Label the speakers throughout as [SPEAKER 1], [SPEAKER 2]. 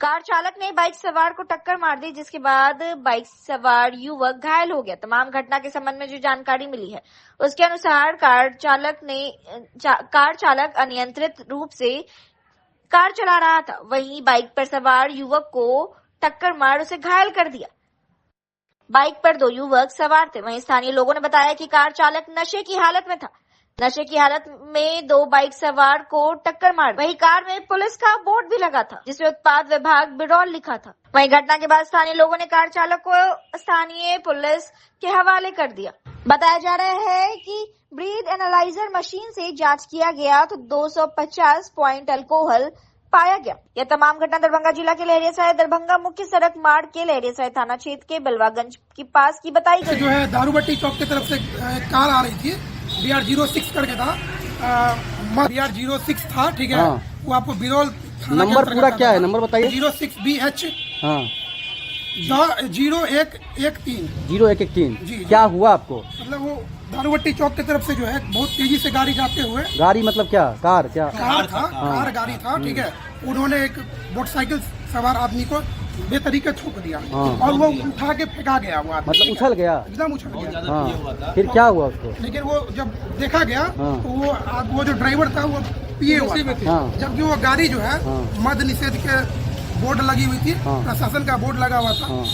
[SPEAKER 1] Car चालक ने bike सवार को टक्कर मार दी, जिसके बाद बाइक सवार युवक घायल हो गया। तमाम घटना के संबंध में जो जानकारी मिली है उसके अनुसार कार चालक अनियंत्रित रूप से कार चला रहा था, वहीं बाइक पर सवार युवक को टक्कर मार उसे घायल कर दिया। बाइक पर 2 युवक सवार थे। वहीं स्थानीय लोगों ने बताया कि कार चालक नशे की हालत में था। नशे की हालत में 2 बाइक सवार को टक्कर मार। वहीं कार में पुलिस का बोर्ड भी लगा था जिसमें उत्पाद विभाग बिरौल लिखा था। वहीं घटना के बाद स्थानीय लोगों ने कार चालक को स्थानीय पुलिस के हवाले कर दिया। बताया जा रहा है कि ब्रीथ एनालाइजर मशीन से जांच किया गया तो 250 पॉइंट अल्कोहल पाया गया। यह तमाम घटना दरभंगा जिला के लहरियासराय दरभंगा मुख्य सड़क मार्ग के लहरियासराय थाना क्षेत्र के बलवागंज के पास की बताई गई।
[SPEAKER 2] जो है दारूबट्टी चौक की तरफ से कार आ रही थी, BR-06 करके था, BR-06 था, ठीक है।
[SPEAKER 3] हाँ।
[SPEAKER 2] वो आपको बिरौल
[SPEAKER 3] नंबर पूरा क्या है, नंबर बताइए।
[SPEAKER 2] 06BH
[SPEAKER 3] हाँ
[SPEAKER 2] 0113
[SPEAKER 3] 0113
[SPEAKER 2] जी।
[SPEAKER 3] क्या हुआ आपको?
[SPEAKER 2] मतलब वो दारूबट्टी चौक की तरफ से जो है बहुत तेजी से गाड़ी जाते हुए,
[SPEAKER 3] गाड़ी मतलब क्या, कार क्या?
[SPEAKER 2] कार था, कार गाड़ी था, ठीक है। उन्होंने एक मोटरसाइकिल सवार आदमी को बेतरीके ठोक दिया और वो उठा के फेंका गया। वो आदमी
[SPEAKER 3] मतलब उछल गया?
[SPEAKER 2] एकदम उछल गया।
[SPEAKER 3] हाँ फिर क्या हुआ उसको?
[SPEAKER 2] लेकिन वो जब देखा गया
[SPEAKER 3] हाँ।
[SPEAKER 2] तो वो जो ड्राइवर था वो पिए हुआ था।
[SPEAKER 3] हाँ।
[SPEAKER 2] जबकि वो गाड़ी जो है
[SPEAKER 3] हाँ।
[SPEAKER 2] मद निषेध के बोर्ड लगी हुई थी,
[SPEAKER 3] हाँ।
[SPEAKER 2] प्रशासन का बोर्ड लगा हुआ था।
[SPEAKER 3] हाँ।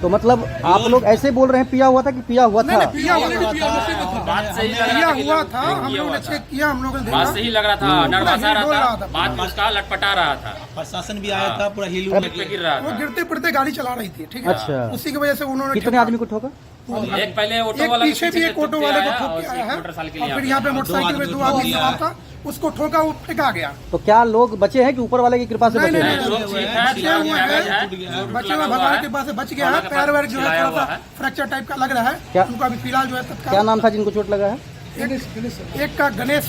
[SPEAKER 3] तो मतलब आप लोग ऐसे बोल रहे हैं पिया हुआ था कि पिया हुआ था?
[SPEAKER 2] नहीं, पिया हुआ था।
[SPEAKER 4] बात सही लग
[SPEAKER 2] पिया
[SPEAKER 4] रहा था,
[SPEAKER 2] हुआ था। हम लोगों ने चेक किया, हम लोगों ने
[SPEAKER 4] बात
[SPEAKER 2] देखा,
[SPEAKER 4] सही लग रहा था, नर्वसा
[SPEAKER 2] बोल
[SPEAKER 4] रहा
[SPEAKER 2] रहा
[SPEAKER 4] था,
[SPEAKER 2] था।
[SPEAKER 4] बात उसका लटपटा रहा था,
[SPEAKER 5] प्रशासन भी आया था, पूरा हिल
[SPEAKER 4] पे गिर रहा
[SPEAKER 2] वो
[SPEAKER 4] था।
[SPEAKER 2] गिरते पड़ते गाड़ी चला रही थी, ठीक है।
[SPEAKER 3] अच्छा।
[SPEAKER 2] उसी की वजह से उन्होंने
[SPEAKER 3] कितने आदमी को ठोका?
[SPEAKER 4] एक पहले ऑटो
[SPEAKER 2] एक
[SPEAKER 4] वाला के
[SPEAKER 2] पीछे भी एक ऑटो वाले को ठोक के आया है
[SPEAKER 4] मोटरसाइकिल
[SPEAKER 2] और फिर यहाँ पे मोटरसाइकिल में 2 आदमी सवार था, उसको ठोका, वो फेंका गया।
[SPEAKER 3] तो क्या लोग बचे हैं कि ऊपर वाले की कृपा से
[SPEAKER 2] नहीं,
[SPEAKER 3] बचे
[SPEAKER 2] नहीं,
[SPEAKER 3] हैं?
[SPEAKER 2] नहीं,
[SPEAKER 4] लोग ठीक है,
[SPEAKER 2] बचे हुए
[SPEAKER 4] कागज है,
[SPEAKER 2] हैं, बचे हुए भगवान के पास से बच गया है। पैर वैर जो है थोड़ा सा फ्रैक्चर टाइप का लग रहा है।
[SPEAKER 3] क्या?
[SPEAKER 2] उनको अभी फिलहाल जो है
[SPEAKER 3] क्या
[SPEAKER 2] तत्काल।
[SPEAKER 3] नाम था जिनको चोट लगा है?
[SPEAKER 2] एक का गणेश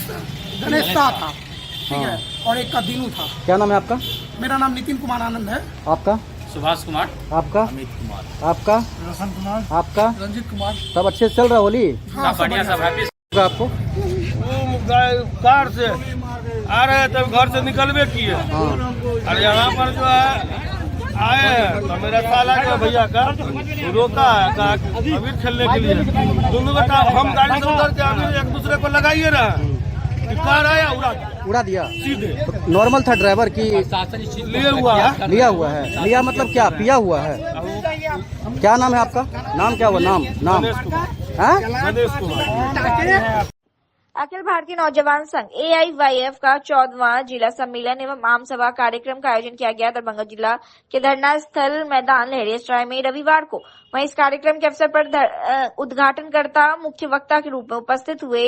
[SPEAKER 2] शाह था, ठीक है, और एक का दीनू था।
[SPEAKER 3] क्या नाम है आपका?
[SPEAKER 2] मेरा नाम नितिन कुमार आनंद है।
[SPEAKER 3] आपका?
[SPEAKER 4] सुभाष कुमार,
[SPEAKER 3] आपका?
[SPEAKER 5] अमित कुमार,
[SPEAKER 3] आपका?
[SPEAKER 2] रोशन कुमार,
[SPEAKER 3] आपका?
[SPEAKER 2] रंजीत कुमार।
[SPEAKER 3] सब अच्छे से चल रहा होली?
[SPEAKER 2] हाँ,
[SPEAKER 4] सब बढ़िया, सब हैप्पी।
[SPEAKER 3] आपको?
[SPEAKER 6] कार से आ रहे तब घर से निकलवे किए और यहाँ पर जो है आए हैं तो मेरा साला जो है भैया का रोका है, कहा कि अबीर खेलने के लिए दोनों का हम गाड़ी से उतर के अबीर एक दूसरे को लगाइए रहे, कार आया
[SPEAKER 3] उड़ा दिया
[SPEAKER 6] सीधे।
[SPEAKER 3] तो नॉर्मल था ड्राइवर की
[SPEAKER 6] लिए हुआ है,
[SPEAKER 3] लिया हुआ है? लिया मतलब क्या, पिया हुआ है? क्या नाम है आपका? नाम क्या हुआ? नाम हाँ?
[SPEAKER 6] गणेश कुमार।
[SPEAKER 1] अखिल भारतीय नौजवान संघ AIYF का 14वां जिला सम्मेलन एवं आम सभा कार्यक्रम का आयोजन किया गया दरभंगा जिला के धरना स्थल मैदान लहरियासराय में रविवार को। वहीं इस कार्यक्रम के अवसर पर उद्घाटनकर्ता मुख्य वक्ता के रूप में उपस्थित हुए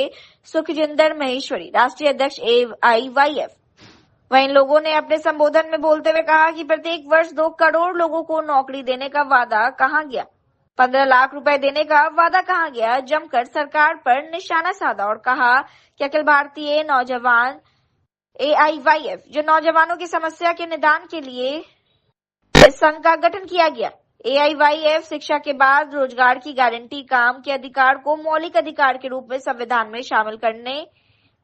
[SPEAKER 1] सुखजिंदर महेश्वरी, राष्ट्रीय अध्यक्ष AIYF। वहीं लोगों ने अपने संबोधन में बोलते हुए कहा कि प्रत्येक वर्ष 2 करोड़ लोगों को नौकरी देने का वादा कहाँ गया, 15 लाख रुपए देने का वादा कहाँ गया। जमकर सरकार पर निशाना साधा और कहा कि अखिल भारतीय नौजवान AIYF जो नौजवानों की समस्या के निदान के लिए इस संघ का गठन किया गया। AIYF शिक्षा के बाद रोजगार की गारंटी, काम के अधिकार को मौलिक अधिकार के रूप में संविधान में शामिल करने,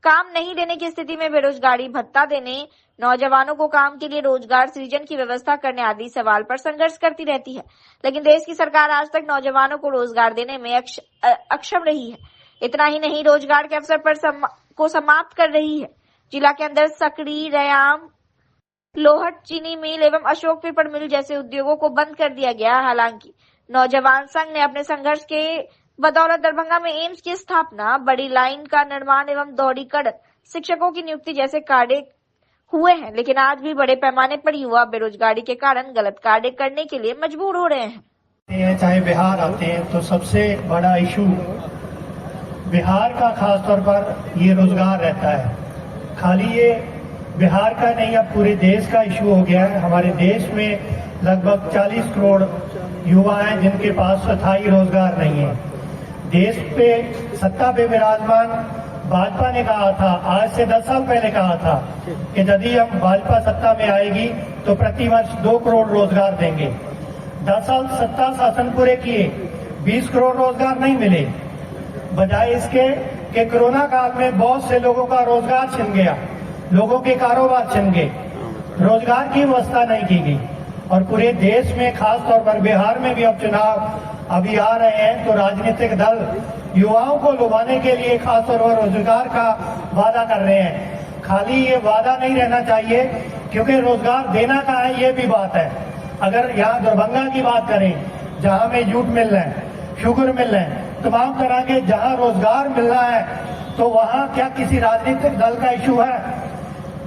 [SPEAKER 1] काम नहीं देने की स्थिति में बेरोजगारी भत्ता देने, नौजवानों को काम के लिए रोजगार सृजन की व्यवस्था करने आदि सवाल पर संघर्ष करती रहती है। लेकिन देश की सरकार आज तक नौजवानों को रोजगार देने में अक्षम रही है। इतना ही नहीं, रोजगार के अवसर पर को समाप्त कर रही है। जिला के अंदर सकड़ी, रयाम, लोहट चीनी मिल एवं अशोक पेपर मिल जैसे उद्योगों को बंद कर दिया गया। हालांकि नौजवान संघ ने अपने संघर्ष के बदौलत दरभंगा में एम्स की स्थापना, बड़ी लाइन का निर्माण एवं दोहरीकरण, शिक्षकों की नियुक्ति जैसे कार्य हुए हैं। लेकिन आज भी बड़े पैमाने पर युवा बेरोजगारी के कारण गलत कार्य करने के लिए मजबूर हो रहे हैं।
[SPEAKER 7] चाहे बिहार आते हैं तो सबसे बड़ा इशू बिहार का खास तौर पर ये रोजगार रहता है। खाली ये बिहार का नहीं, अब पूरे देश का इशू हो गया है। हमारे देश में लगभग 40 करोड़ युवा हैं जिनके पास स्थायी रोजगार नहीं है। देश पे सत्ता पे विराजमान भाजपा ने कहा था, आज से 10 साल पहले कहा था कि यदि हम भाजपा सत्ता में आएगी तो प्रतिवर्ष 2 करोड़ रोजगार देंगे। 10 साल सत्ता शासन पूरे किए, 20 करोड़ रोजगार नहीं मिले। बजाय इसके कि कोरोना काल में बहुत से लोगों का रोजगार छिन गया, लोगों के कारोबार छिन गए। रोजगार की व्यवस्था नहीं की गई। और पूरे देश में, खास तौर पर बिहार में भी अब चुनाव अभी आ रहे हैं, तो राजनीतिक दल युवाओं को लुभाने के लिए खास तौर पर रोजगार का वादा कर रहे हैं। खाली ये वादा नहीं रहना चाहिए, क्योंकि रोजगार देना कहाँ है ये भी बात है। अगर यहाँ दरभंगा की बात करें, जहाँ में जूट मिल रहे हैं, शुगर मिल रहे हैं, तमाम तरह के जहाँ रोजगार मिल रहा है, तो वहाँ क्या किसी राजनीतिक दल का इशू है?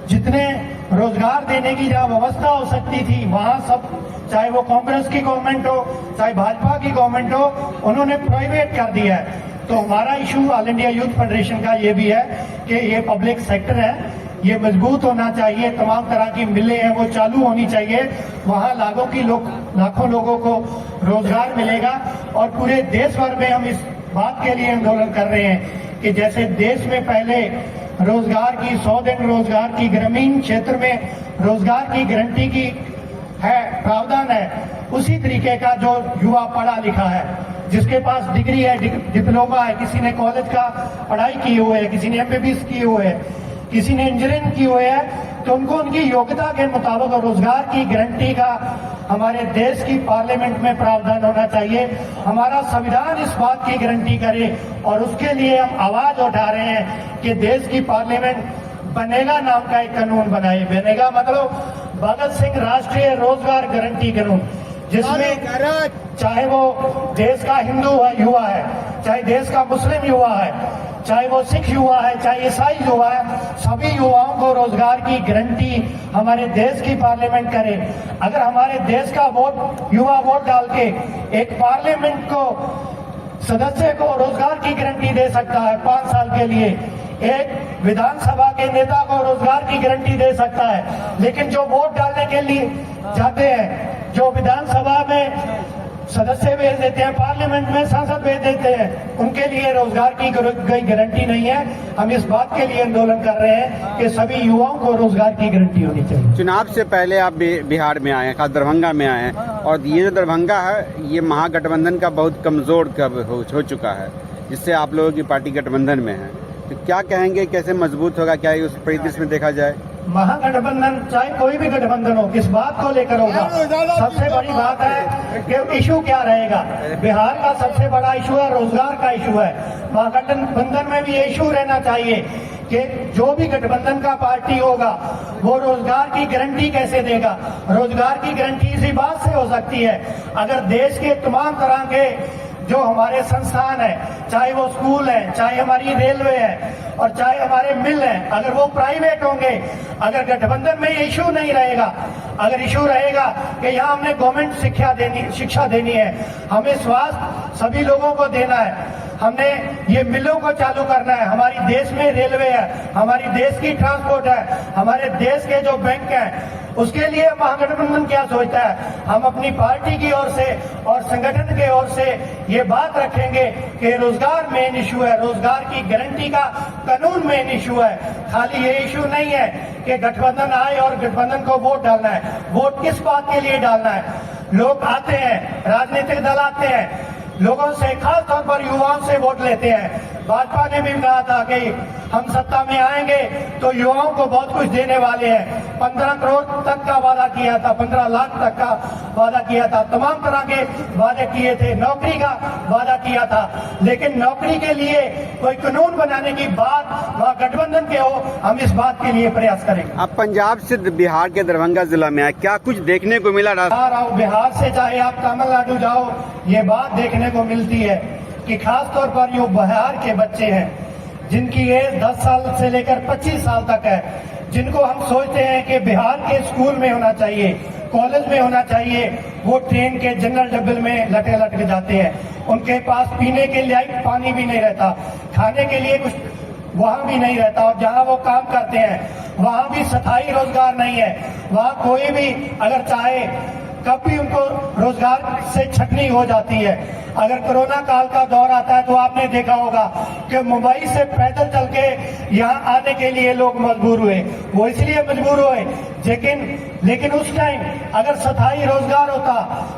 [SPEAKER 7] जितने रोजगार देने की जहाँ व्यवस्था हो सकती थी, वहाँ सब, चाहे वो कांग्रेस की गवर्नमेंट हो, चाहे भाजपा की गवर्नमेंट हो, उन्होंने प्राइवेट कर दिया है। तो हमारा issue all India youth federation का ये भी है कि ये पब्लिक सेक्टर है, ये मजबूत होना चाहिए। तमाम तरह की मिलें हैं वो चालू होनी चाहिए, वहाँ लाखों लोगों को रोजगार मिलेगा। और पूरे देश भर में हम इस बात के लिए आंदोलन कर रहे हैं कि जैसे देश में पहले रोजगार की 100 दिन रोजगार की, ग्रामीण क्षेत्र में रोजगार की गारंटी की है, प्रावधान है, उसी तरीके का जो युवा पढ़ा लिखा है, जिसके पास डिग्री है, डिप्लोमा है, किसी ने कॉलेज का पढ़ाई की हुई है, किसी ने MBBS की हुई है, किसी ने इंजीनियरिंग की हुई है, तो उनको उनकी योग्यता के मुताबिक रोजगार की गारंटी का हमारे देश की पार्लियामेंट में प्रावधान होना चाहिए। हमारा संविधान इस बात की गारंटी करे, और उसके लिए हम आवाज उठा रहे हैं कि देश की पार्लियामेंट बनेगा नाम का एक कानून बनाए। बनेगा मतलब भगत सिंह राष्ट्रीय रोजगार गारंटी कानून, जिसमें चाहे वो देश का हिंदू युवा है, चाहे देश का मुस्लिम युवा है, चाहे वो सिख युवा है, चाहे ईसाई युवा है, सभी युवाओं को रोजगार की गारंटी हमारे देश की पार्लियामेंट करे। अगर हमारे देश का युवा वोट डाल के एक पार्लियामेंट को, सदस्य को रोजगार की गारंटी दे सकता है 5 साल के लिए, एक विधानसभा के नेता को रोजगार की गारंटी दे सकता है, लेकिन जो वोट डालने के लिए जाते हैं, जो विधानसभा में सदस्य भेज देते हैं, पार्लियामेंट में सांसद भेज देते हैं, उनके लिए रोजगार की कोई गारंटी नहीं है। हम इस बात के लिए आंदोलन कर रहे हैं कि सभी युवाओं को रोजगार की गारंटी होनी चाहिए।
[SPEAKER 3] चुनाव से पहले आप बिहार में आए हैं, खास दरभंगा में आए हैं, और ये जो दरभंगा है ये महागठबंधन का बहुत कमजोर हो चुका है, जिससे आप लोगों की पार्टी गठबंधन में है। तो क्या कहेंगे, कैसे मजबूत होगा, क्या उस परिदृश्य में देखा जाए?
[SPEAKER 7] महागठबंधन चाहे कोई भी गठबंधन हो, किस बात को लेकर होगा? सबसे बड़ी बात है कि इशू क्या रहेगा। बिहार का सबसे बड़ा इशू है, रोजगार का इशू है। महागठबंधन में भी ये इशू रहना चाहिए कि जो भी गठबंधन का पार्टी होगा वो रोजगार की गारंटी कैसे देगा। रोजगार की गारंटी इसी बात से हो सकती है, अगर देश के तमाम तरह के जो हमारे संस्थान है, चाहे वो स्कूल है, चाहे हमारी रेलवे है, और चाहे हमारे मिल हैं, अगर वो प्राइवेट होंगे, अगर गठबंधन में ये इशू नहीं रहेगा, अगर इशू रहेगा कि यहाँ हमने गवर्नमेंट शिक्षा देनी है, हमें स्वास्थ्य सभी लोगों को देना है, हमने ये मिलों को चालू करना है, हमारी देश में रेलवे है, हमारी देश की ट्रांसपोर्ट है, हमारे देश के जो बैंक हैं, उसके लिए महागठबंधन क्या सोचता है? हम अपनी पार्टी की ओर से और संगठन के ओर से ये बात रखेंगे कि रोजगार मेन इशू है, रोजगार की गारंटी का कानून मेन इशू है। खाली ये इशू नहीं है कि गठबंधन आए और गठबंधन को वोट डालना है। वोट किस बात के लिए डालना है? लोग आते हैं, राजनीतिक दल आते हैं, लोगों से, खास तौर पर युवाओं से वोट लेते हैं। भाजपा ने भी कहा था कि हम सत्ता में आएंगे तो युवाओं को बहुत कुछ देने वाले हैं। 15 करोड़ तक का वादा किया था, 15 लाख तक का वादा किया था, तमाम तरह के वादे किए थे, नौकरी का वादा किया था, लेकिन नौकरी के लिए कोई कानून बनाने की बात वह गठबंधन के हो, हम इस बात के लिए प्रयास करेंगे।
[SPEAKER 3] आप पंजाब से बिहार के दरभंगा जिला में आए, क्या कुछ देखने को मिला?
[SPEAKER 7] बिहार से चाहे आप तमिलनाडु जाओ, ये बात देखने को मिलती है कि खास तौर पर जो बिहार के बच्चे हैं जिनकी एज 10 साल से लेकर 25 साल तक है, जिनको हम सोचते हैं कि बिहार के स्कूल में होना चाहिए, कॉलेज में होना चाहिए, वो ट्रेन के जनरल डब्बे में लटके जाते हैं। उनके पास पीने के लिए पानी भी नहीं रहता, खाने के लिए कुछ वहाँ भी नहीं रहता, और जहाँ वो काम करते हैं वहाँ भी स्थायी रोजगार नहीं है। वहाँ कोई भी अगर चाहे कभी उनको रोजगार से छटनी हो जाती है। अगर कोरोना काल का दौर आता है तो आपने देखा होगा कि मुंबई से पैदल चल के यहाँ आने के लिए लोग मजबूर हुए। वो इसलिए मजबूर हुए लेकिन उस टाइम अगर स्थायी रोजगार होता,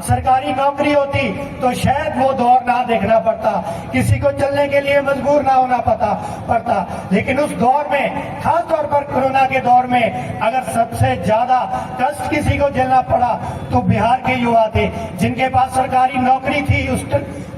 [SPEAKER 7] सरकारी नौकरी होती तो शायद वो दौर ना देखना पड़ता, किसी को चलने के लिए मजबूर ना होना पड़ता। लेकिन उस दौर में, खास तौर पर कोरोना के दौर में, अगर सबसे ज्यादा कष्ट किसी को झेलना पड़ा तो बिहार के युवा थे, जिनके पास सरकारी नौकरी थी उस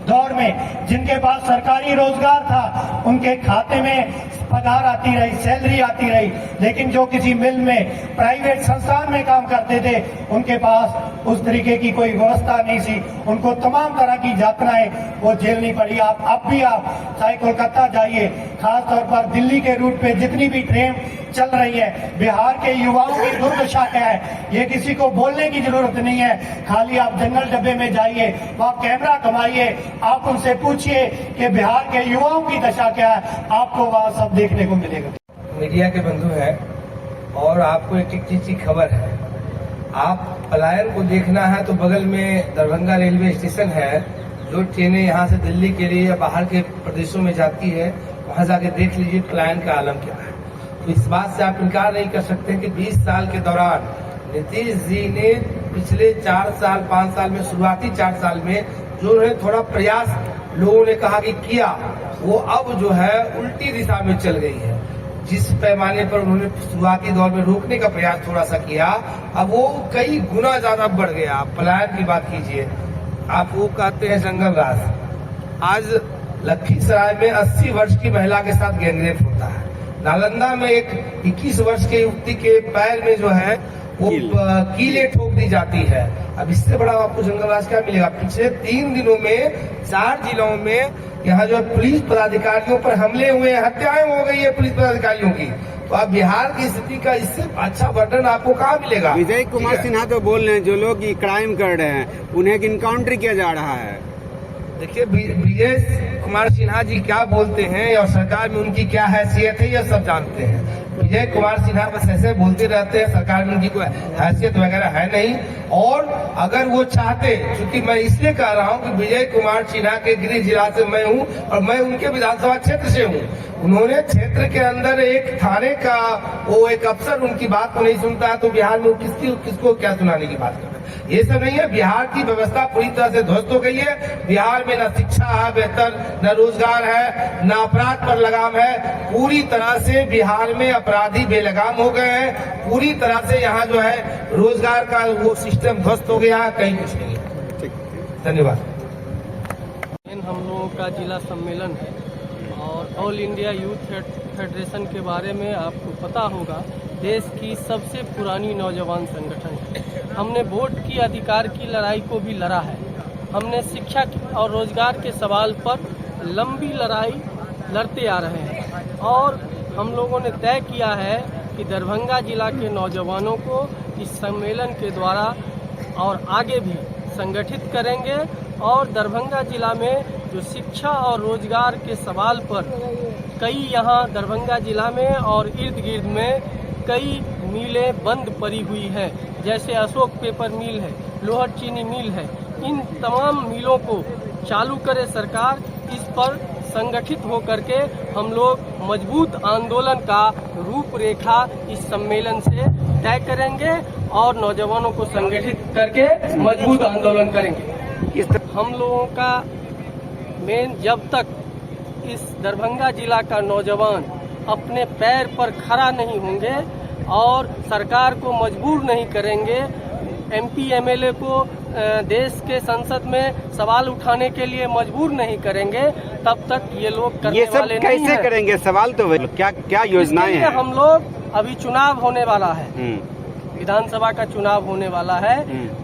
[SPEAKER 7] दौर में, जिनके पास सरकारी रोजगार था, उनके खाते में पगार आती रही, सैलरी आती रही। लेकिन जो किसी मिल में, प्राइवेट संस्थान में काम करते थे, उनके पास उस तरीके की कोई व्यवस्था नहीं थी। उनको तमाम तरह की यातनाएं वो झेलनी पड़ी। अब भी आप चाहे कोलकाता जाइए, खास तौर पर दिल्ली के रूट पे जितनी भी ट्रेन चल रही है, बिहार के युवाओं की दुर्दशा क्या है ये किसी को बोलने की जरूरत नहीं है। खाली आप जनरल डब्बे में जाइए, वहाँ कैमरा घुमाइए, आप उनसे पूछिए कि बिहार के युवाओं की दशा क्या है, आपको वहाँ सब देखने को मिलेगा।
[SPEAKER 8] मीडिया के बंधु हैं और आपको एक चीज की खबर है। आप पलायन को देखना है तो बगल में दरभंगा रेलवे स्टेशन है, जो ट्रेनें यहाँ से दिल्ली के लिए या बाहर के प्रदेशों में जाती है, वहाँ जाके देख लीजिए पलायन का आलम क्या है। तो इस बात से आप इनकार नहीं कर सकते कि 20 साल के दौरान नीतीश जी ने पिछले 4 साल 5 साल में, शुरुआती 4 साल में जो है थोड़ा प्रयास लोगों ने कहा कि किया, वो अब जो है उल्टी दिशा में चल गई है। जिस पैमाने पर उन्होंने शुरुआती दौर में रोकने का प्रयास थोड़ा सा किया, अब वो कई गुना ज्यादा बढ़ गया। आप पलायन की बात कीजिए, आप वो कहते हैं जंगल राज। आज लखीसराय में 80 वर्ष की महिला के साथ गैंगरेप होता है। नालंदा में एक 21 वर्ष के युवती के पैर में जो है वो कीलें ठोक दी जाती है। अब इससे बड़ा आपको जंगल राज क्या मिलेगा। पिछले 3 दिनों में 4 जिलों में यहाँ जो पुलिस पदाधिकारियों पर हमले हुए, हत्याएं हो गई है पुलिस पदाधिकारियों की। तो अब बिहार की स्थिति का इससे अच्छा वर्णन आपको कहाँ मिलेगा।
[SPEAKER 3] विजय कुमार सिन्हा तो बोल रहे हैं जो लोग ये क्राइम कर रहे हैं उन्हें इनकाउंटर किया जा रहा है।
[SPEAKER 8] देखिए विजय कुमार सिन्हा जी क्या बोलते हैं और सरकार में उनकी क्या हैसियत है यह सब जानते हैं। विजय कुमार सिन्हा बस ऐसे बोलते रहते हैं, सरकार में उनकी कोई हैसियत वगैरह है नहीं। और अगर वो चाहते, क्योंकि मैं इसलिए कह रहा हूँ कि विजय कुमार सिन्हा के गृह जिला से मैं हूँ और मैं उनके विधानसभा क्षेत्र से हूँ। उन्होंने क्षेत्र के अंदर एक थाने का वो एक अफसर उनकी बात को नहीं सुनता है तो बिहार में किसको क्या सुनाने की बात कर रहे हैं। ये सब नहीं है। बिहार की व्यवस्था पूरी तरह से ध्वस्त हो गई है। बिहार में न शिक्षा है बेहतर, न रोजगार है, न अपराध पर लगाम है। पूरी तरह से बिहार में अपराधी बेलगाम हो गए हैं। पूरी तरह से यहाँ जो है रोजगार का वो सिस्टम ध्वस्त हो गया, कहीं कुछ नहीं है। धन्यवाद।
[SPEAKER 9] हम लोगों का जिला सम्मेलन है और ऑल इंडिया यूथ फेडरेशन के बारे में आपको पता होगा, देश की सबसे पुरानी नौजवान संगठन है। हमने वोट की अधिकार की लड़ाई को भी लड़ा है। हमने शिक्षा और रोजगार के सवाल पर लंबी लड़ाई लड़ते आ रहे हैं और हम लोगों ने तय किया है कि दरभंगा जिला के नौजवानों को इस सम्मेलन के द्वारा और आगे भी संगठित करेंगे और दरभंगा जिला में जो शिक्षा और रोजगार के सवाल पर कई यहाँ दरभंगा जिला में और इर्द गिर्द में कई मिलें बंद पड़ी हुई हैं, जैसे अशोक पेपर मिल है, लोहर चीनी मिल है। इन तमाम मिलों को चालू करे सरकार। इस पर संगठित होकर के हम लोग मजबूत आंदोलन का रूपरेखा इस सम्मेलन से तय करेंगे और नौजवानों को संगठित करके मजबूत आंदोलन करेंगे। हम लोगों का मेन, जब तक इस दरभंगा जिला का नौजवान अपने पैर पर खड़ा नहीं होंगे और सरकार को मजबूर नहीं करेंगे, MP MLA को देश के संसद में सवाल उठाने के लिए मजबूर नहीं करेंगे, तब तक ये लोग करने वाले नहीं हैं।
[SPEAKER 3] कैसे करेंगे सवाल, तो क्या योजनाएं हैं?
[SPEAKER 9] हम लोग अभी चुनाव होने वाला है, विधानसभा का चुनाव होने वाला है।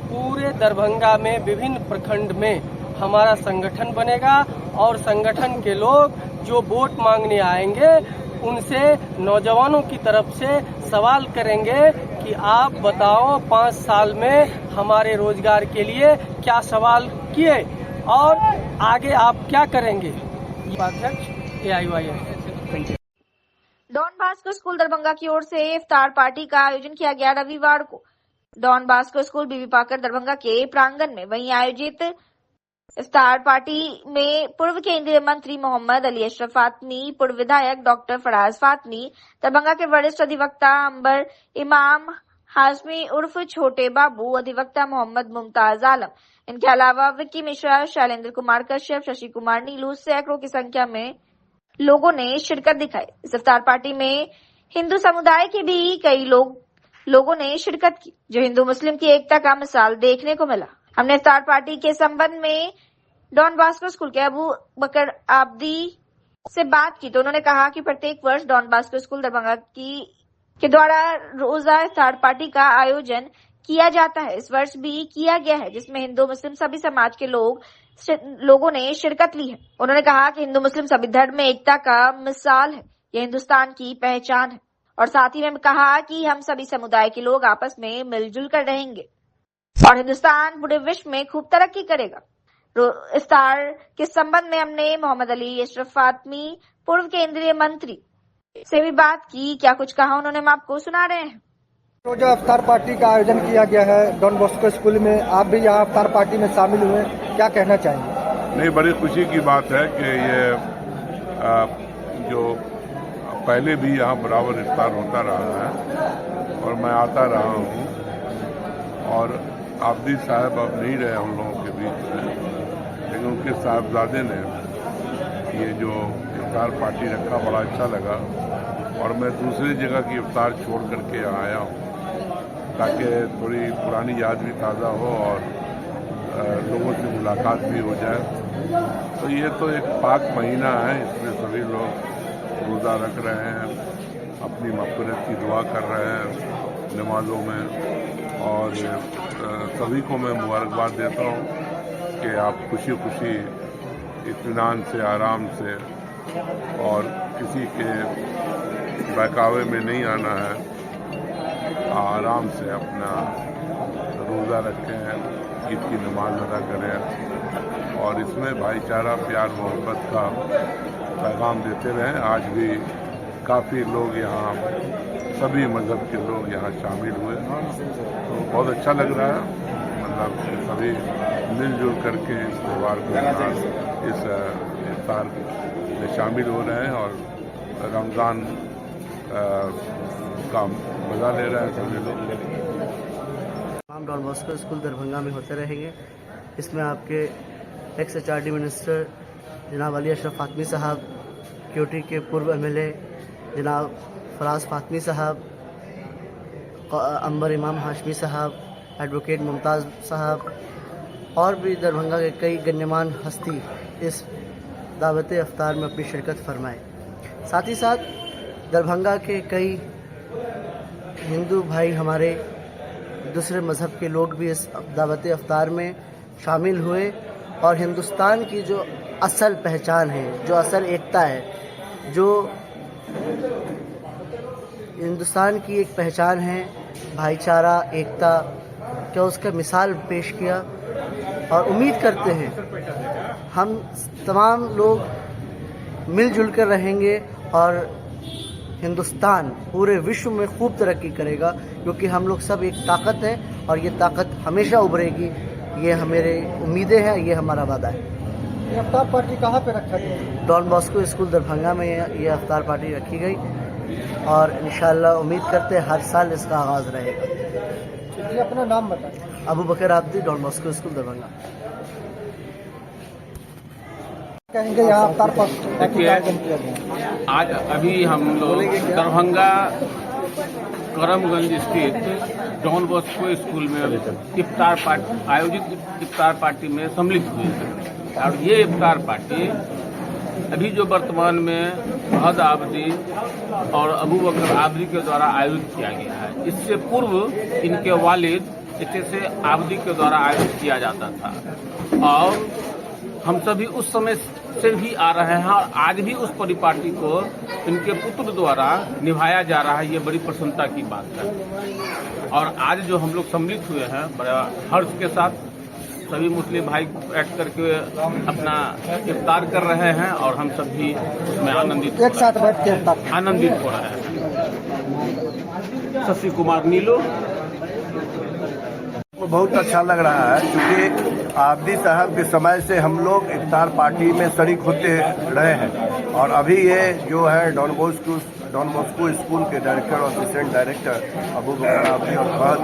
[SPEAKER 9] पूरे दरभंगा में विभिन्न प्रखंड में हमारा संगठन बनेगा और संगठन के लोग जो वोट मांगने आएंगे उनसे नौजवानों की तरफ से सवाल करेंगे कि आप बताओ 5 साल में हमारे रोजगार के लिए क्या सवाल किए और आगे आप क्या करेंगे। अध्यक्ष AIYF।
[SPEAKER 1] Don Bhaskar school Darbhanga की ओर से इफ्तार पार्टी का आयोजन किया गया रविवार को। डॉन बास्को स्कूल बीबी पाकर दरभंगा के प्रांगण में। वहीं आयोजित इफ्तार पार्टी में पूर्व केंद्रीय मंत्री मोहम्मद अली अशरफ फातमी, पूर्व विधायक डॉक्टर फराज फातमी, दरभंगा के वरिष्ठ अधिवक्ता अंबर इमाम हाशमी उर्फ छोटे बाबू, अधिवक्ता मोहम्मद मुमताज आलम, इनके अलावा विक्की मिश्रा, शैलेंद्र कुमार कश्यप, शशि कुमार नीलू, सैकड़ों की संख्या में लोगों ने शिरकत दिखाई। इस इफ्तार पार्टी में हिंदू समुदाय के भी कई लोगों ने शिरकत की, जो हिंदू मुस्लिम की एकता का मिसाल देखने को मिला। हमने इफ्तार पार्टी के संबंध में डॉन बास्को स्कूल के अबू बकर आब्दी से बात की तो उन्होंने कहा कि प्रत्येक वर्ष डॉन बास्को स्कूल दरभंगा के द्वारा रोजा इफ्तार पार्टी का आयोजन किया जाता है। इस वर्ष भी किया गया है, जिसमें हिंदू मुस्लिम सभी समाज के लोगों ने शिरकत ली है। उन्होंने कहा कि हिंदू मुस्लिम सभी धर्म में एकता का मिसाल है, यह हिंदुस्तान की पहचान है। और साथ ही में कहा कि हम सभी समुदाय के लोग आपस में मिलजुल कर रहेंगे और हिंदुस्तान पूरे विश्व में खूब तरक्की करेगा। इफ्तार के संबंध में हमने मोहम्मद अली अशरफ फातमी, पूर्व केंद्रीय मंत्री, से भी बात की। क्या कुछ कहा उन्होंने, हम आपको सुना रहे हैं।
[SPEAKER 10] रोजा इफ्तार पार्टी का आयोजन किया गया है डॉन बॉस्को स्कूल में, आप भी यहाँ इफ्तार पार्टी में शामिल हुए, क्या कहना चाहेंगे?
[SPEAKER 11] नहीं, बड़ी खुशी की बात है कि ये जो पहले भी यहाँ बराबर इफ्तार होता रहा है और मैं आता रहा हूँ, और आब्दी साहब अब नहीं रहे हम लोगों के बीच में, लेकिन उनके साहबजादे ने ये जो इफ्तार पार्टी रखा बड़ा अच्छा लगा, और मैं दूसरी जगह की इफ्तार छोड़ करके यहाँ आया हूँ ताकि थोड़ी पुरानी याद भी ताज़ा हो और लोगों से मुलाकात भी हो जाए। तो ये तो एक पाक महीना है, इसमें सभी लोग रोज़ा रख रहे हैं, अपनी मग़फ़िरत की दुआ कर रहे हैं नमाज़ों में, और सभी को मैं मुबारकबाद देता हूँ कि आप खुशी खुशी इत्मीनान से, आराम से और किसी के बहकावे में नहीं आना है, आराम से अपना रोज़ा रखें, ईद की नमाज अदा करें और इसमें भाईचारा, प्यार, मोहब्बत का पैगाम देते रहें। आज भी काफ़ी लोग यहाँ, सभी मज़हब के लोग यहाँ शामिल हुए, तो बहुत अच्छा लग रहा है। मतलब सभी मिलजुल करके इस त्यौहार को, इस इफ्तार में शामिल हो रहे हैं और रमज़ान का मज़ा ले रहे हैं सभी लोग।
[SPEAKER 10] तमाम डॉन बॉस्को स्कूल दरभंगा में होते रहेंगे। इसमें आपके एक्स HRD मिनिस्टर जनाब अली अशरफ फातमी साहब, क्यूटी के पूर्व MLA जनाब फराज फातमी साहब, अंबर इमाम हाशमी साहब, एडवोकेट मुमताज़ साहब और भी दरभंगा के कई गण्यमान हस्ती इस दावत इफ्तार में अपनी शिरकत फरमाए। साथ ही साथ दरभंगा के कई हिंदू भाई, हमारे दूसरे मज़हब के लोग भी इस दावत इफ्तार में शामिल हुए और हिंदुस्तान की जो असल पहचान है, जो असल एकता है, जो हिंदुस्तान की एक पहचान है, भाईचारा, एकता, क्या उसका मिसाल पेश किया। और उम्मीद करते हैं हम तमाम लोग मिलजुल कर रहेंगे और हिंदुस्तान पूरे विश्व में खूब तरक्की करेगा, क्योंकि हम लोग सब एक ताकत है और ये ताकत हमेशा उभरेगी। ये हमारे उम्मीदें हैं, ये हमारा वादा है।
[SPEAKER 2] ये इफ्तार पार्टी कहाँ पे रखा गया?
[SPEAKER 10] डॉन बॉस्को स्कूल दरभंगा में ये इफ्तार पार्टी रखी गई और इंशाअल्लाह उम्मीद करते हैं हर साल इसका आगाज़ रहेगा।
[SPEAKER 2] जी, अपना नाम बताएं।
[SPEAKER 10] Abu Bakar Abdi, Don Bosco school Darbhanga.
[SPEAKER 2] कहेंगे यहाँ इफ्तार पार्टी का आयोजन किया गया?
[SPEAKER 12] आज अभी हम लोग दरभंगा करमगंज स्थित डॉन बॉस्को स्कूल में आयोजित इफ्तार पार्टी में सम्मिलित हुए हैं। और ये इफ्तार पार्टी अभी जो वर्तमान में फहद आब्दी और अबू बकर आब्दी के द्वारा आयोजित किया गया है। इससे पूर्व इनके वालिद से आब्दी के द्वारा आयोजित किया जाता था और हम सभी उस समय से भी आ रहे हैं और आज भी उस परिपाटी को इनके पुत्र द्वारा निभाया जा रहा है। ये बड़ी प्रसन्नता की बात है। और आज जो हम लोग सम्मिलित हुए हैं बड़ा हर्ष के साथ, सभी मुस्लिम भाई बैठ करके अपना इफ्तार कर रहे हैं और हम सब भी उसमें आनंदित
[SPEAKER 2] एक साथ बैठ के
[SPEAKER 12] आनंदित हो रहे हैं। शशि कुमार नीलो,
[SPEAKER 8] बहुत अच्छा लग रहा है क्योंकि आबदी साहब के समय से हम लोग इफ्तार पार्टी में शरीक होते रहे हैं और अभी ये जो है डॉन बॉस्को स्कूल के डायरेक्टर और असिस्टेंट डायरेक्टर अबू बकर आबदी और फहद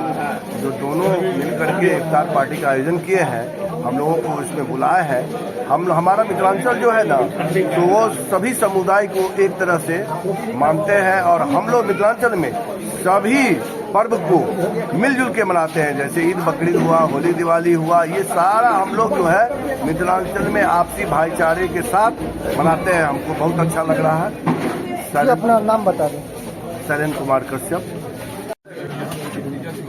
[SPEAKER 8] जो दोनों मिलकर के इफ्तार पार्टी का आयोजन किए हैं, हम लोगों को इसमें बुलाया है। हमारा मिथिलांचल जो है ना, तो वो सभी समुदाय को एक तरह से मानते हैं और हम लोग मिथिलांचल में सभी पर्व को मिलजुल के मनाते हैं। जैसे ईद बकरीद हुआ, होली दिवाली हुआ, ये सारा हम लोग जो है मिथिलांचल में आपसी भाईचारे के साथ मनाते हैं। हमको बहुत अच्छा लग रहा है।
[SPEAKER 10] अपना नाम बता दें।
[SPEAKER 8] शैलेंद्र कुमार कश्यप।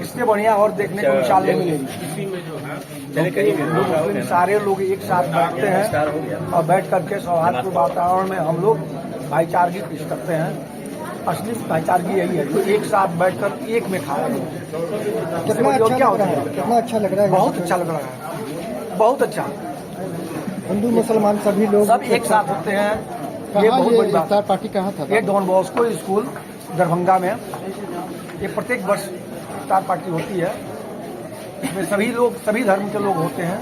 [SPEAKER 10] इससे बढ़िया और देखने को मिसाल नहीं मिलेगी। सारे लोग एक साथ बैठते हैं और बैठ करके सौहार्दपूर्ण वातावरण में हम लोग भाईचारगी पेश करते हैं। असली भाईचारगी यही है जो एक साथ बैठकर एक में खा रहे हैं। कितना अच्छा लग रहा है, कितना अच्छा लग रहा है। बहुत अच्छा लग रहा है, बहुत अच्छा। हिंदू मुसलमान सभी लोग सब एक साथ होते हैं। ये बहुत बड़ी बात। इफ्तार पार्टी कहाँ था? ये डॉन बॉस्को स्कूल दरभंगा में। ये प्रत्येक वर्ष इफ्तार पार्टी होती है। इसमें सभी लोग, सभी धर्म के लोग होते हैं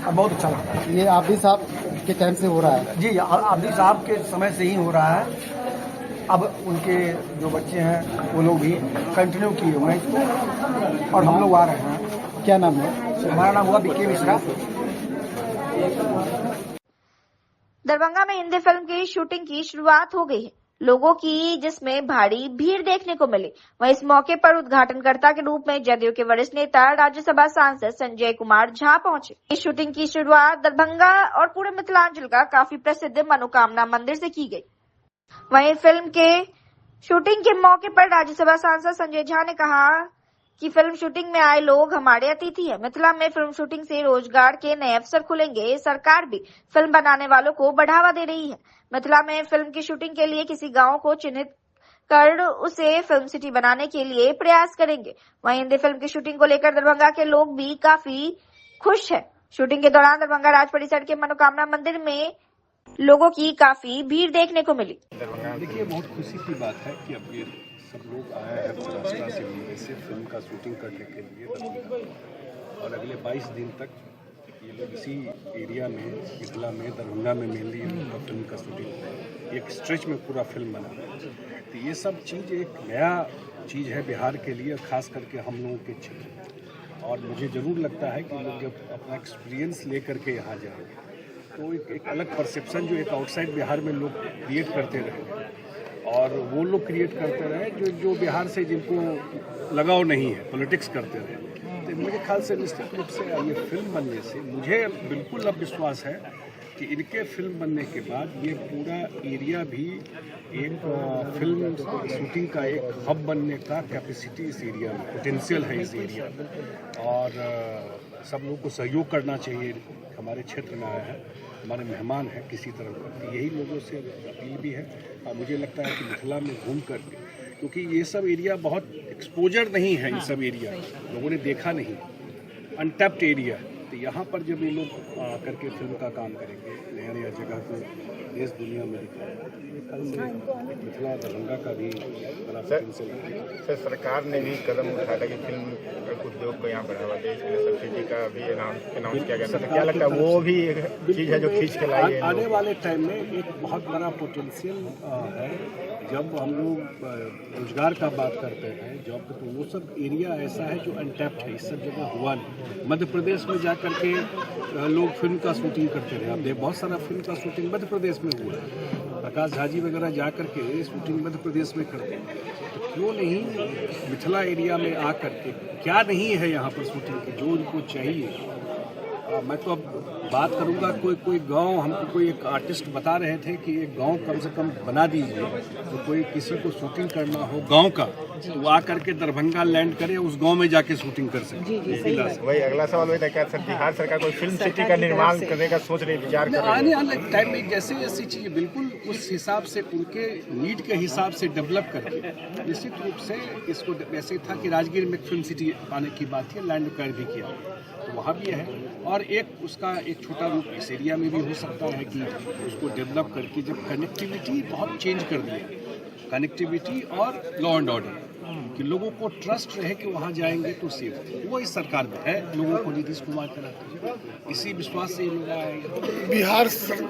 [SPEAKER 10] और बहुत अच्छा लगता है। ये आबदी साहब के टाइम से हो रहा है? जी, आबदी साहब के समय से ही हो रहा है। अब उनके जो बच्चे हैं वो लोग भी कंटिन्यू किए हुए हैं इसको और हम लोग आ रहे हैं। क्या नाम है? हमारा नाम हुआ बीके मिश्रा।
[SPEAKER 1] दरभंगा में हिंदी फिल्म की शूटिंग की शुरुआत हो गई है, लोगों की जिसमें भारी भीड़ देखने को मिली। वहीं इस मौके पर उद्घाटनकर्ता के रूप में जदयू के वरिष्ठ नेता राज्यसभा सांसद संजय कुमार झा पहुंचे। इस शूटिंग की शुरुआत दरभंगा और पूरे मिथिलांचल का काफी प्रसिद्ध मनोकामना मंदिर से की गई। वहीं फिल्म के शूटिंग के मौके पर राज्यसभा सांसद संजय झा ने कहा कि फिल्म शूटिंग में आए लोग हमारे अतिथि हैं। मिथिला में फिल्म शूटिंग से रोजगार के नए अवसर खुलेंगे। सरकार भी फिल्म बनाने वालों को बढ़ावा दे रही है। मिथिला में फिल्म की शूटिंग के लिए किसी गांव को चिन्हित कर उसे फिल्म सिटी बनाने के लिए प्रयास करेंगे। वहीं हिंदी फिल्म की शूटिंग को लेकर दरभंगा के लोग भी काफी खुश हैं। शूटिंग के दौरान दरभंगा राज परिसर के मनोकामना मंदिर में लोगों की काफी भीड़ देखने को मिली।
[SPEAKER 13] देखिए, बहुत खुशी की बात है कि अब ये सब लोग आए हैं महाराष्ट्र से मुंबई से फिल्म का शूटिंग करने के लिए दरभंगा, और अगले 22 दिन तक ये लोग इसी एरिया में, मिथिला में, दरभंगा में मेनली फिल्म का शूटिंग एक स्ट्रेच में पूरा फिल्म बना है। तो ये सब चीज़ एक नया चीज़ है बिहार के लिए, खास करके हम लोगों के क्षेत्र में। और मुझे ज़रूर लगता है कि लोग जब अपना एक्सपीरियंस ले करके यहाँ जाएंगे तो एक अलग परसेप्शन जो एक आउटसाइड बिहार में लोग क्रिएट करते रहे और वो लोग क्रिएट करते रहे जो बिहार से जिनको लगाव नहीं है, पॉलिटिक्स करते रहे। तो मेरे ख्याल से निश्चित रूप से ये फिल्म बनने से मुझे बिल्कुल अब विश्वास है कि इनके फिल्म बनने के बाद ये पूरा एरिया भी एक फिल्म शूटिंग का एक हब बनने का कैपेसिटी इस एरिया में, पोटेंशियल है इस एरिया में। और सब लोगों को सहयोग करना चाहिए। हमारे क्षेत्र में आया है, हमारे मेहमान हैं किसी तरह का, यही लोगों से अपील भी है। और मुझे लगता है कि मिथिला में घूम कर, क्योंकि ये सब एरिया बहुत एक्सपोजर नहीं है, ये सब एरिया लोगों ने देखा नहीं, अनटैप्ड एरिया। तो यहाँ पर जब ये लोग करके फिल्म का काम करेंगे, नया नया जगह को देश दुनिया में दिखाएंगे, मिथिला दरभंगा का भी बड़ा पोटेंशियल है।
[SPEAKER 14] सर, सरकार ने भी कदम उठाया कि फिल्म उद्योग को यहाँ बढ़ावा दे, इसके लिए सब्सिडी का भी अनाउंस किया गया था। क्या लगता है वो भी एक चीज़ है जो खींच के लाई है?
[SPEAKER 13] आने वाले टाइम में एक बहुत बड़ा पोटेंशियल है। जब हम लोग रोजगार का बात करते हैं, जॉब का, तो वो सब एरिया ऐसा है जो अनटैप्ड है, इस सब जगह हुआ नहीं। मध्य प्रदेश में जा करके लोग फिल्म का शूटिंग करते रहे। अब बहुत सारा फिल्म का शूटिंग मध्य प्रदेश में हुआ है। प्रकाश झा जी वगैरह जा करके शूटिंग मध्य प्रदेश में करते हैं, तो क्यों नहीं मिथिला एरिया में आ करके, क्या नहीं है यहाँ पर शूटिंग की जो उनको चाहिए। मैं तो अब बात करूंगा, कोई गांव, हमको कोई एक आर्टिस्ट बता रहे थे कि एक गांव कम से कम बना दीजिए, तो कोई किसी को शूटिंग करना हो गांव का, तो आ करके दरभंगा लैंड करे, उस गांव में जाके शूटिंग कर सके।
[SPEAKER 14] वही अगला सवाल वही था, क्या बिहार सरकार कोई फिल्म सिटी का निर्माण करने का सोच रही, विचार कर रही है?
[SPEAKER 13] आने वाले टाइम में जैसे ऐसी चीज़ बिल्कुल उस हिसाब से, उनके नीड के हिसाब से डेवलप करके, निश्चित रूप से इसको, वैसे था कि राजगीर में फिल्म सिटी आने की बात थी, लैंड कर भी किया, तो वहाँ भी है। और एक उसका एक छोटा रूप इस एरिया में भी हो सकता है कि उसको डेवलप करके, जब कनेक्टिविटी बहुत चेंज कर दी, कनेक्टिविटी और लॉ एंड ऑर्डर कि लोगों को ट्रस्ट रहे कि वहाँ जाएंगे तो सेफ। वो इस सरकार में है, लोगों को नीतीश कुमार कराते हैं, इसी विश्वास से लोग आए।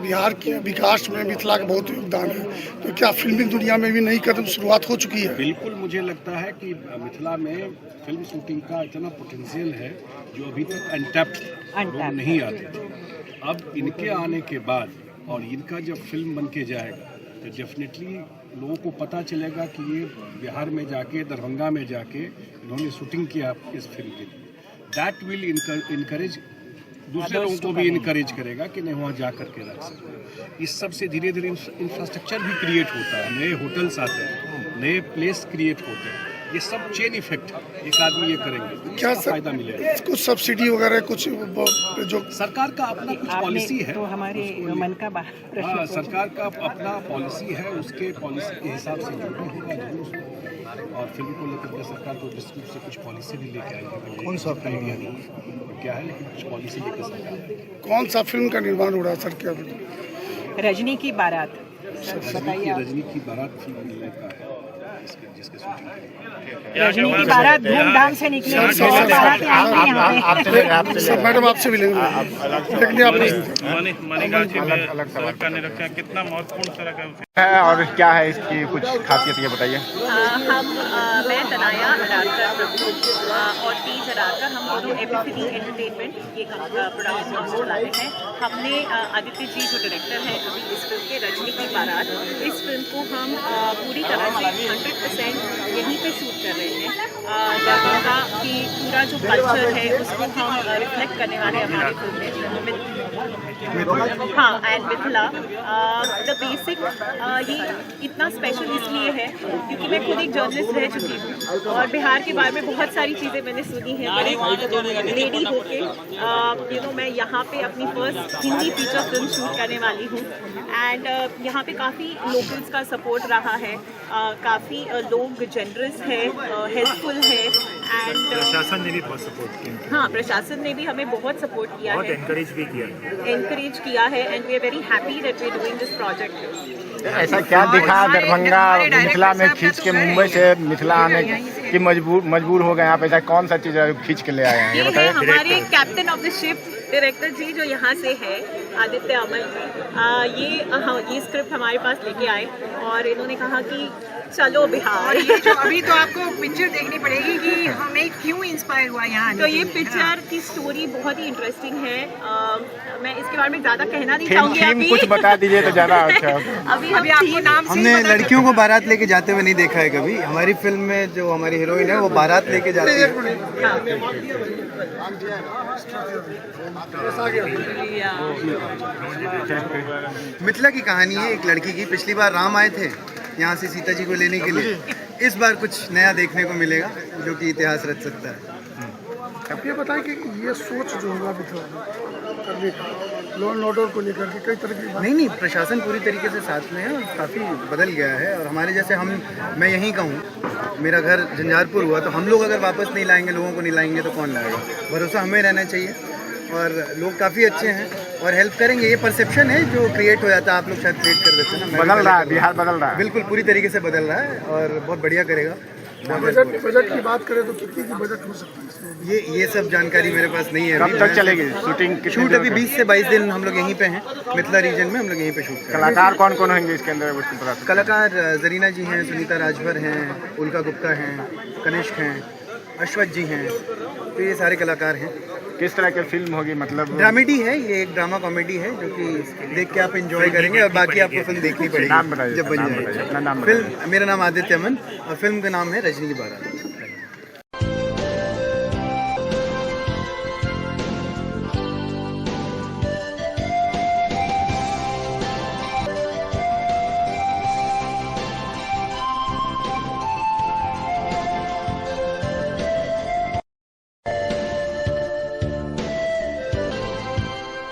[SPEAKER 2] बिहार के विकास में मिथिला का बहुत योगदान है, तो क्या फिल्मी दुनिया में भी नई कदम शुरुआत हो चुकी है?
[SPEAKER 13] बिल्कुल, मुझे लगता है कि मिथिला में फिल्म शूटिंग का इतना पोटेंशियल है जो अभी तक अनटैप्ड लोग नहीं आते थे। अब इनके आने के बाद और इनका जब फिल्म बन के जाएगा तो डेफिनेटली लोगों को पता चलेगा कि ये बिहार में जाके, दरभंगा में जाके इन्होंने शूटिंग किया इस फिल्म के लिए। दैट विल इनकरेज दूसरे लोगों को भी इनकरेज करेगा कि नहीं वहाँ जा करके रख सकते। इस सब से धीरे धीरे इंफ्रास्ट्रक्चर भी क्रिएट होता है, नए होटल्स आते हैं, नए प्लेस क्रिएट होते हैं। ये सब चेन इफेक्ट है, एक आदमी ये करेंगे क्या फायदा मिलेगा।
[SPEAKER 2] कुछ सब्सिडी वगैरह कुछ जो
[SPEAKER 13] सरकार का अपना कुछ पॉलिसी है,
[SPEAKER 15] तो हमारे मन का
[SPEAKER 13] हाँ, सरकार का अपना पॉलिसी है, उसके पॉलिसी के हिसाब से जो भी होगा जरूर। और फिल्म को लेकर के सरकार को डिस्ट्रिक्ट से कुछ पॉलिसी भी लेके आई है। कौन सा आइडिया नहीं क्या है, लेकिन कुछ पॉलिसी लेकर सरकार।
[SPEAKER 2] कौन सा फिल्म का निर्माण हो रहा है सर? क्या
[SPEAKER 15] रजनी की बारात?
[SPEAKER 13] रजनी की बारात फिल्म का है जिसके शूटिंग
[SPEAKER 15] रजनी की बारात धूमधाम से निकली।
[SPEAKER 2] मैडम आपसे मिलेंगे,
[SPEAKER 6] कितना महत्वपूर्ण तरह का
[SPEAKER 14] है और क्या है इसकी कुछ खासियत ये बताइए।
[SPEAKER 15] मैं तनाया अडालकर प्रभु और तेज अडालकर, हम दोनों एपिफनी एंटरटेनमेंट ये प्रोडक्शन हाउस चलाते हैं। हमने आदित्य जी जो डायरेक्टर हैं अभी इस फिल्म के रजनी की बारात, इस फिल्म को हम पूरी तरह से 100% यहीं पे शूट कर रहे हैं। दरभंगा की पूरा जो कल्चर है उसको हम रिफ्लेक्ट करने वाले हमारे फिल्म में। हाँ, एंड मिथिला द बेसिक ये इतना स्पेशल इसलिए है क्योंकि मैं खुद एक जर्नलिस्ट रह चुकी हूँ और बिहार के बारे में बहुत सारी चीज़ें मैंने सुनी हैं। लेडी होके मैं यहाँ पे अपनी first Hindi feature film shoot करने वाली हूँ एंड यहाँ पे काफ़ी लोकल्स का सपोर्ट रहा है, काफ़ी लोग जेनरस है, हेल्पफुल है एंड
[SPEAKER 16] प्रशासन ने भी बहुत सपोर्ट किया।
[SPEAKER 15] हाँ, प्रशासन ने भी हमें बहुत सपोर्ट किया है, एनकरेज किया है and we are very happy that we are doing this project.
[SPEAKER 14] ऐसा क्या दिखा दरभंगा मिथिला में खींच के, मुंबई से मिथिला आने की मजबूर हो गए आप? ऐसा कौन सा चीज़ खींच के ले आए हैं ये बताइए।
[SPEAKER 15] हमारे captain of the ship director ji जो यहाँ से है, आदित्य अमन, ये स्क्रिप्ट हमारे पास लेके आए और इन्होंने कहा कि चलो बिहार।
[SPEAKER 17] ये जो अभी तो आपको पिक्चर देखनी पड़ेगी कि हमें क्यों इंस्पायर हुआ यहाँ।
[SPEAKER 15] तो ये पिक्चर की स्टोरी बहुत ही इंटरेस्टिंग है। मैं इसके बारे में ज़्यादा कहना नहीं चाहूँगी अभी।
[SPEAKER 14] कुछ बता दीजिए तो ज़्यादा अच्छा।
[SPEAKER 15] अभी आपको नाम
[SPEAKER 10] हमने लड़कियों को बारात लेके जाते हुए नहीं देखा है कभी। हमारी फिल्म में जो हमारी हीरोइन है वो बारात लेके जाती है। मिथिला की कहानी है एक लड़की की। पिछली बार राम आए थे यहाँ से सीता जी को लेने के लिए, इस बार कुछ नया देखने को मिलेगा जो कि इतिहास रच सकता है।
[SPEAKER 2] अब ये बताएं कि ये सोच जो होगा करने का लॉ एंड ऑर्डर को लेकर के कई तरह की
[SPEAKER 10] नहीं, प्रशासन पूरी तरीके से साथ में है और काफ़ी बदल गया है। और हमारे जैसे मैं यहीं का हूँ, मेरा घर झंझारपुर हुआ, तो हम लोग अगर वापस नहीं लाएंगे, लोगों को नहीं लाएंगे तो कौन लाएगा? भरोसा हमें रहना चाहिए और लोग काफ़ी अच्छे हैं और हेल्प करेंगे। ये परसेप्शन है जो क्रिएट हो जाता है, आप लोग शायद क्रिएट कर देते हैं ना।
[SPEAKER 14] बदल रहा है, बिहार बदल रहा है,
[SPEAKER 10] बिल्कुल पूरी तरीके से बदल रहा है और बहुत बढ़िया करेगा।
[SPEAKER 2] बजट की बात करें तो कितनी की बजट हो सकती है?
[SPEAKER 10] ये सब जानकारी मेरे पास नहीं है।
[SPEAKER 14] कब तक चलेगी शूटिंग?
[SPEAKER 10] शूट अभी 20 से 22 दिन हम लोग यहीं पे हैं, मिथिला रीजन में हम लोग यहीं पे शूट करेंगे।
[SPEAKER 14] कलाकार कौन कौन होंगे इसके अंदर?
[SPEAKER 10] कलाकार जरीना जी हैं, सुनीता राजभर हैं, उल्का गुप्ता हैं, कनिष्क हैं, अश्वथ जी हैं, तो ये सारे कलाकार हैं।
[SPEAKER 14] किस तरह की फिल्म होगी? मतलब
[SPEAKER 10] ड्रामेडी है, ये एक ड्रामा कॉमेडी है जो कि देख के आप एंजॉय करेंगे और बाकी आपको फिल्म देखनी पड़ेगी
[SPEAKER 14] नाम बताइए,
[SPEAKER 10] जब बन जाए। फिल्म, मेरा नाम आदित्य अमन और फिल्म का नाम है रजनी की बारात।